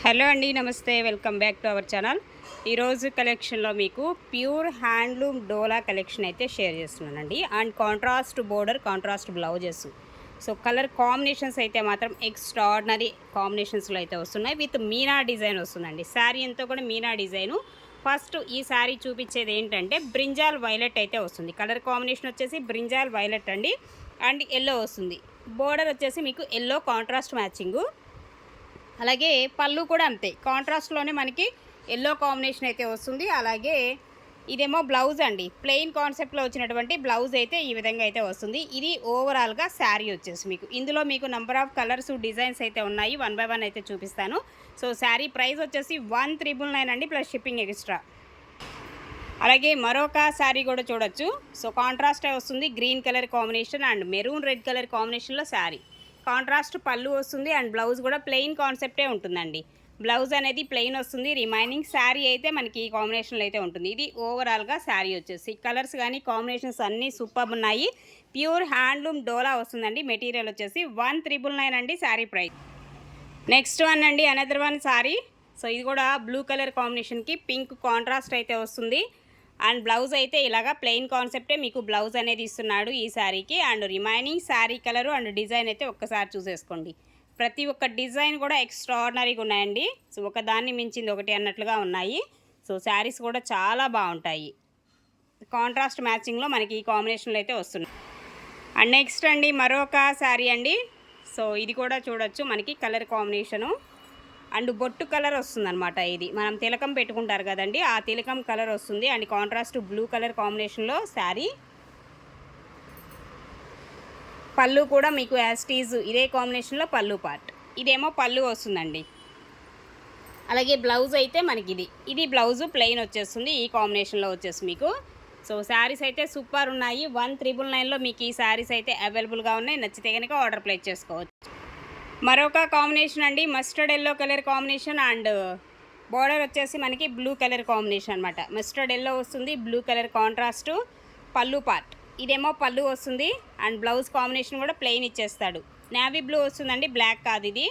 Hello అండి, నమస్తే. Welcome back to our channel. ఈరోజు కలెక్షన్లో మీకు ప్యూర్ హ్యాండ్లూమ్ డోలా కలెక్షన్ అయితే షేర్ చేస్తున్నానండి. And contrast border, contrast blouses. So colour combinations అయితే మాత్రం ఎక్స్ట్రాడినరీ కాంబినేషన్స్లో అయితే వస్తున్నాయి. విత్ మీనా డిజైన్ వస్తుందండి. శారీ అంతా కూడా మీనా డిజైను. ఫస్ట్ ఈ శారీ చూపించేది ఏంటంటే బ్రింజాల్ వైలెట్ అయితే వస్తుంది. కలర్ కాంబినేషన్ వచ్చేసి బ్రింజాల్ వైలెట్ అండి. అండ్ ఎల్లో వస్తుంది. బోర్డర్ వచ్చేసి మీకు ఎల్లో కాంట్రాస్ట్ మ్యాచింగు. అలాగే పళ్ళు కూడా అంతే, కాంట్రాస్ట్లోనే మనకి ఎల్లో కాంబినేషన్ అయితే వస్తుంది. అలాగే ఇదేమో బ్లౌజ్ అండి, ప్లెయిన్ కాన్సెప్ట్లో వచ్చినటువంటి బ్లౌజ్ అయితే ఈ విధంగా అయితే వస్తుంది. ఇది ఓవరాల్గా శారీ వచ్చేసి మీకు ఇందులో మీకు నెంబర్ ఆఫ్ కలర్స్, డిజైన్స్ అయితే ఉన్నాయి. 1 by 1 అయితే చూపిస్తాను. సో శారీ ప్రైస్ వచ్చేసి 1999 అండి, ప్లస్ షిప్పింగ్ ఎక్స్ట్రా. అలాగే మరొక శారీ కూడా చూడొచ్చు. సో కాంట్రాస్ట్ వస్తుంది, green colour combination and maroon red colour కాంబినేషన్లో శారీ. కాంట్రాస్ట్ పళ్ళు వస్తుంది అండ్ బ్లౌజ్ కూడా ప్లెయిన్ కాన్సెప్టే ఉంటుందండి. బ్లౌజ్ అనేది ప్లెయిన్ వస్తుంది. రిమైనింగ్ శారీ అయితే మనకి ఈ కాంబినేషన్లో అయితే ఉంటుంది. ఇది ఓవరాల్గా శారీ వచ్చేసి కలర్స్ కానీ కాంబినేషన్స్ అన్నీ సూపర్ ఉన్నాయి. ప్యూర్ హ్యాండ్లూమ్ డోలా వస్తుందండి. మెటీరియల్ వచ్చేసి 1999 అండి శారీ ప్రైస్. నెక్స్ట్ వన్ అండి, అనదర్ వన్ శారీ. సో ఇది కూడా బ్లూ కలర్ కాంబినేషన్కి పింక్ కాంట్రాస్ట్ అయితే వస్తుంది. అండ్ బ్లౌజ్ అయితే ఇలాగా ప్లెయిన్ కాన్సెప్టే మీకు బ్లౌజ్ అనేది ఇస్తున్నాడు ఈ శారీకి. And remaining sari colour and design అయితే ఒక్కసారి చూసేసుకోండి. ప్రతి ఒక్క డిజైన్ కూడా ఎక్స్ట్రాడినరీగా ఉన్నాయండి. సో ఒకదాన్ని మించింది ఒకటి అన్నట్లుగా ఉన్నాయి. సో శారీస్ కూడా చాలా బాగుంటాయి. కాంట్రాస్ట్ మ్యాచింగ్లో మనకి ఈ కాంబినేషన్లో అయితే వస్తున్నాయి. అండ్ నెక్స్ట్ అండి మరొక శారీ అండి. సో ఇది కూడా చూడొచ్చు, మనకి కలర్ కాంబినేషను అండ్ బొట్టు కలర్ వస్తుందన్నమాట. ఇది మనం తిలకం పెట్టుకుంటారు కదండి, ఆ తిలకం కలర్ వస్తుంది. అండ్ కాంట్రాస్ట్ బ్లూ కలర్ కాంబినేషన్లో శారీ. పళ్ళు కూడా మీకు యాస్టీజ్ ఇదే కాంబినేషన్లో పళ్ళు పార్ట్. ఇదేమో పళ్ళు వస్తుందండి. అలాగే బ్లౌజ్ అయితే మనకి ఇది బ్లౌజు ప్లెయిన్ వచ్చేస్తుంది ఈ కాంబినేషన్లో వచ్చేసి మీకు. సో శారీస్ అయితే సూపర్ ఉన్నాయి. 1999లో మీకు ఈ శారీస్ అయితే అవైలబుల్గా ఉన్నాయి. నచ్చితే కనుక ఆర్డర్ ప్లేస్ చేసుకోవచ్చు. మరొక కాంబినేషన్ అండి, mustard yellow colour combination and border వచ్చేసి మనకి బ్లూ కలర్ కాంబినేషన్ అనమాట. మస్టర్డ్ ఎల్లో వస్తుంది, బ్లూ కలర్ కాంట్రాస్ట్ పళ్ళు పార్ట్. ఇదేమో పళ్ళు వస్తుంది అండ్ బ్లౌజ్ కాంబినేషన్ కూడా ప్లెయిన్ ఇచ్చేస్తాడు. నేవీ బ్లూ వస్తుందండి, బ్లాక్ కాదు ఇది.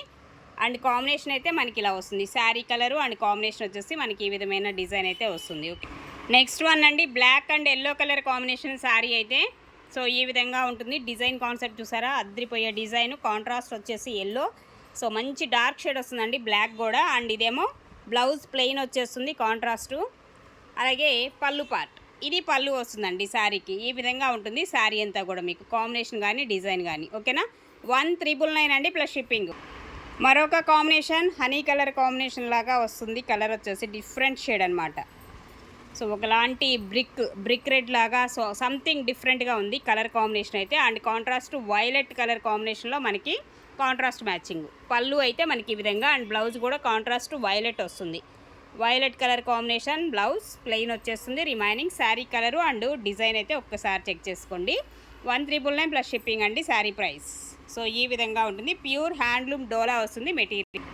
అండ్ కాంబినేషన్ అయితే మనకి ఇలా వస్తుంది. శారీ కలరు అండ్ కాంబినేషన్ వచ్చేసి మనకి ఈ విధమైన డిజైన్ అయితే వస్తుంది. ఓకే, నెక్స్ట్ వన్ అండి, black and yellow colour combination sari అయితే. సో ఈ విధంగా ఉంటుంది. డిజైన్ కాన్సెప్ట్ చూసారా, అద్రిపోయే డిజైన్. కాంట్రాస్ట్ వచ్చేసి ఎల్లో. సో మంచి డార్క్ షేడ్ వస్తుందండి, బ్లాక్ కూడా. అండ్ ఇదేమో బ్లౌజ్ ప్లెయిన్ వచ్చేస్తుంది కాంట్రాస్టు. అలాగే పళ్ళు పార్ట్, ఇది పళ్ళు వస్తుందండి శారీకి. ఈ విధంగా ఉంటుంది శారీ అంతా కూడా మీకు కాంబినేషన్ కానీ డిజైన్ కానీ. ఓకేనా, 1999 అండి, ప్లస్ షిప్పింగ్. మరొక కాంబినేషన్ హనీ కలర్ కాంబినేషన్ లాగా వస్తుంది. కలర్ వచ్చేసి డిఫరెంట్ షేడ్ అనమాట. సో ఒకలాంటి బ్రిక్ రెడ్ లాగా, సో సంథింగ్ డిఫరెంట్గా ఉంది కలర్ కాంబినేషన్ అయితే. అండ్ కాంట్రాస్ట్ వైలెట్ కలర్ కాంబినేషన్లో మనకి కాంట్రాస్ట్ మ్యాచింగ్. పళ్ళు అయితే మనకి ఈ విధంగా అండ్ బ్లౌజ్ కూడా కాంట్రాస్ట్ వైలెట్ వస్తుంది. Violet colour combination, blouse plain వచ్చేస్తుంది. Remaining sari colour and design అయితే ఒక్కసారి చెక్ చేసుకోండి. 1999 ప్లస్ షిప్పింగ్ అండి శారీ ప్రైస్. సో ఈ విధంగా ఉంటుంది. ప్యూర్ హ్యాండ్లూమ్ డోలా వస్తుంది మెటీరియల్.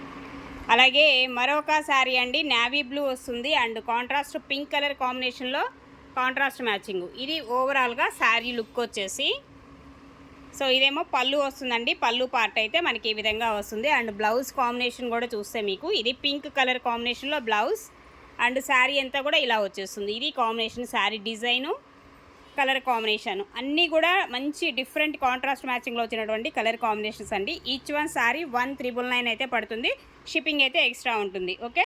అలాగే మరొక శారీ అండి, నేవీ బ్లూ వస్తుంది అండ్ కాంట్రాస్ట్ పింక్ కలర్ కాంబినేషన్లో కాంట్రాస్ట్ మ్యాచింగ్. ఇది ఓవరాల్గా శారీ లుక్ వచ్చేసి. సో ఇదేమో పళ్ళు వస్తుందండి, పళ్ళు పార్ట్ అయితే మనకి ఈ విధంగా వస్తుంది. అండ్ బ్లౌజ్ కాంబినేషన్ కూడా చూస్తే మీకు ఇది పింక్ కలర్ కాంబినేషన్లో బ్లౌజ్ అండ్ శారీ అంతా కూడా ఇలా వచ్చేస్తుంది. ఇది combination, sari design, colour combination అన్నీ కూడా మంచి డిఫరెంట్ కాంట్రాస్ట్ మ్యాచింగ్లో వచ్చినటువంటి కలర్ కాంబినేషన్స్ అండి. ఈచ్ వన్ శారీ 1999 అయితే పడుతుంది. షిప్పింగ్ అయితే ఎక్స్ట్రా ఉంటుంది. ఓకే.